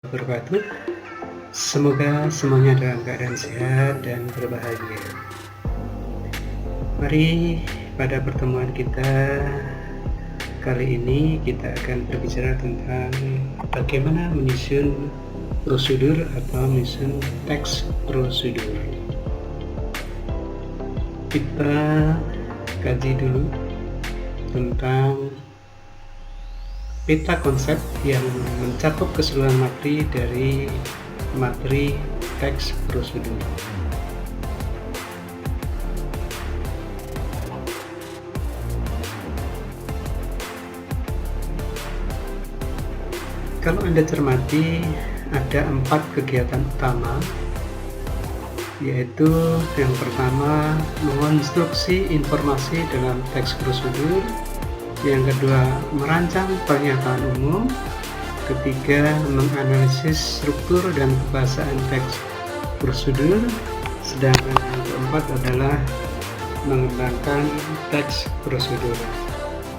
wabarakatuh. Semoga semuanya dalam keadaan sehat dan berbahagia. Mari pada pertemuan kita kali ini kita akan berbicara tentang bagaimana menyusun prosedur atau menyusun teks prosedur. Kita kaji dulu tentang peta konsep yang mencakup keseluruhan materi dari materi teks prosedur. Kalau Anda cermati, ada 4 kegiatan utama, yaitu yang pertama mengonstruksi informasi dalam teks prosedur, yang kedua merancang pernyataan umum, ketiga menganalisis struktur dan kebahasaan teks prosedur, sedangkan yang keempat adalah mengembangkan teks prosedur.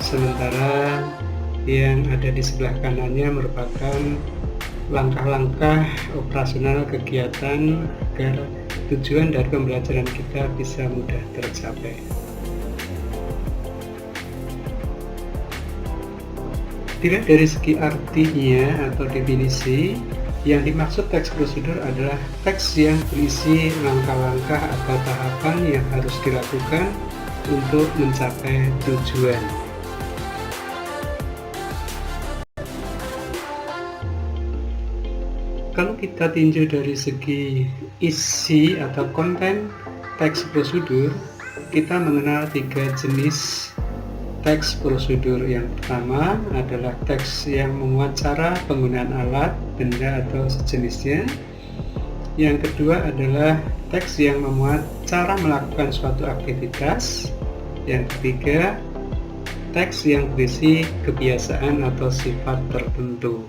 Sementara yang ada di sebelah kanannya merupakan langkah-langkah operasional kegiatan agar tujuan dari pembelajaran kita bisa mudah tercapai. Dilihat dari segi artinya atau definisi, yang dimaksud teks prosedur adalah teks yang berisi langkah-langkah atau tahapan yang harus dilakukan untuk mencapai tujuan. Kalau kita tinjau dari segi isi atau konten teks prosedur, kita mengenal 3 jenis teks prosedur. Yang pertama adalah teks yang memuat cara penggunaan alat, benda, atau sejenisnya. Yang kedua adalah teks yang memuat cara melakukan suatu aktivitas. Yang ketiga, teks yang berisi kebiasaan atau sifat tertentu.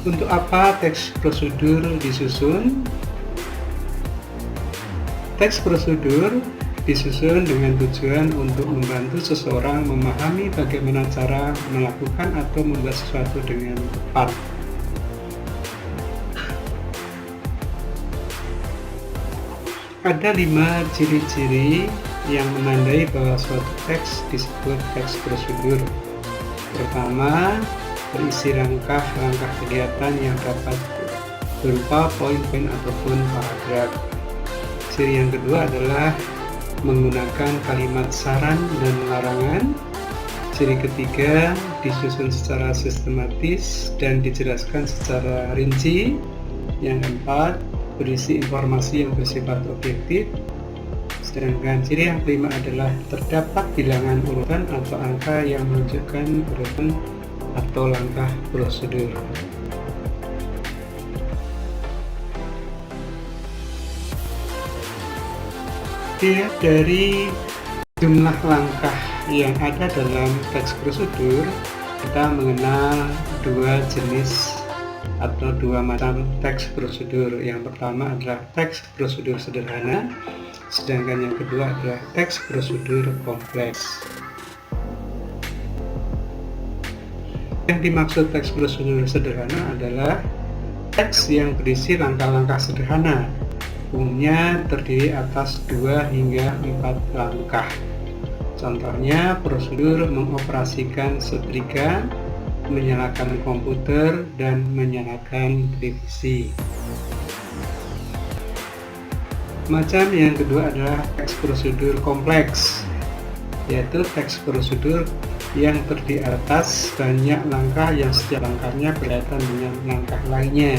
Untuk apa teks prosedur disusun? Teks prosedur disusun dengan tujuan untuk membantu seseorang memahami bagaimana cara melakukan atau membuat sesuatu dengan tepat. Ada 5 ciri-ciri yang menandai bahwa suatu teks disebut teks prosedur. Pertama, berisi langkah-langkah kegiatan yang dapat berupa poin-poin ataupun paragraf. Ciri yang kedua adalah menggunakan kalimat saran dan larangan. Ciri ketiga, disusun secara sistematis dan dijelaskan secara rinci. Yang keempat, berisi informasi yang bersifat objektif. Sedangkan ciri yang kelima adalah terdapat bilangan urutan atau angka yang menunjukkan urutan atau langkah prosedur. Dilihat dari jumlah langkah yang ada dalam teks prosedur, kita mengenal 2 jenis atau 2 macam teks prosedur. Yang pertama adalah teks prosedur sederhana, sedangkan yang kedua adalah teks prosedur kompleks. Yang dimaksud teks prosedur sederhana adalah teks yang berisi langkah-langkah sederhana, umumnya terdiri atas 2 hingga 4 langkah. Contohnya, prosedur mengoperasikan setrika, menyalakan komputer, dan menyalakan televisi. Macam yang kedua adalah teks prosedur kompleks, yaitu teks prosedur yang terdiri atas banyak langkah yang setiap langkahnya berkaitan dengan langkah lainnya.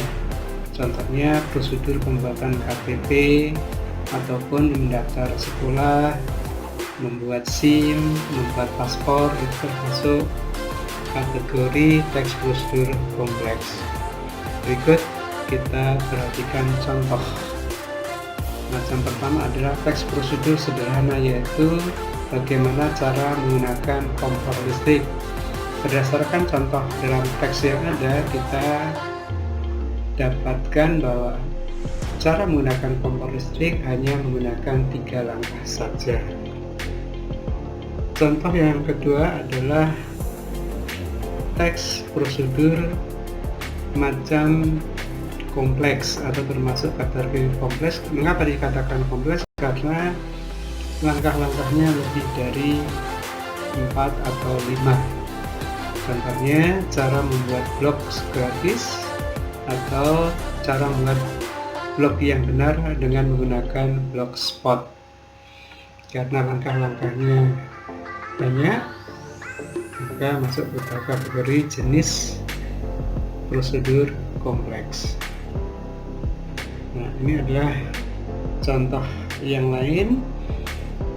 Contohnya prosedur pembuatan KTP ataupun mendaftar sekolah, membuat SIM, membuat paspor, itu termasuk kategori teks prosedur kompleks. Berikut kita perhatikan contoh. Macam pertama adalah teks prosedur sederhana, yaitu bagaimana cara menggunakan kompor listrik. Berdasarkan contoh dalam teks yang ada, kita dapatkan bahwa cara menggunakan kompor listrik hanya menggunakan 3 langkah saja. Contoh yang kedua adalah teks prosedur macam kompleks atau termasuk kategori kompleks. Mengapa dikatakan kompleks? Karena langkah-langkahnya lebih dari 4 atau 5. Contohnya cara membuat blog gratis atau cara membuat blog yang benar dengan menggunakan Blogspot. Karena langkah-langkahnya banyak, maka masuk ke kategori jenis prosedur kompleks. Nah, ini adalah contoh yang lain.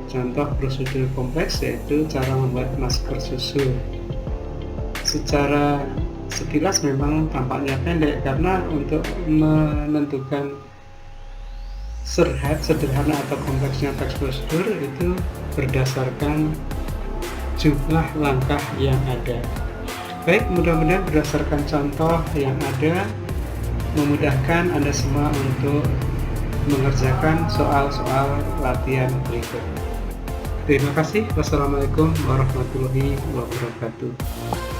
Contoh prosedur kompleks yaitu cara membuat masker susu. Secara sekilas memang tampaknya pendek karena untuk menentukan sederhana atau kompleksnya teks prosedur itu berdasarkan jumlah langkah yang ada. Baik, mudah-mudahan berdasarkan contoh yang ada memudahkan Anda semua untuk mengerjakan soal-soal latihan berikut. Terima kasih. Wassalamualaikum warahmatullahi wabarakatuh.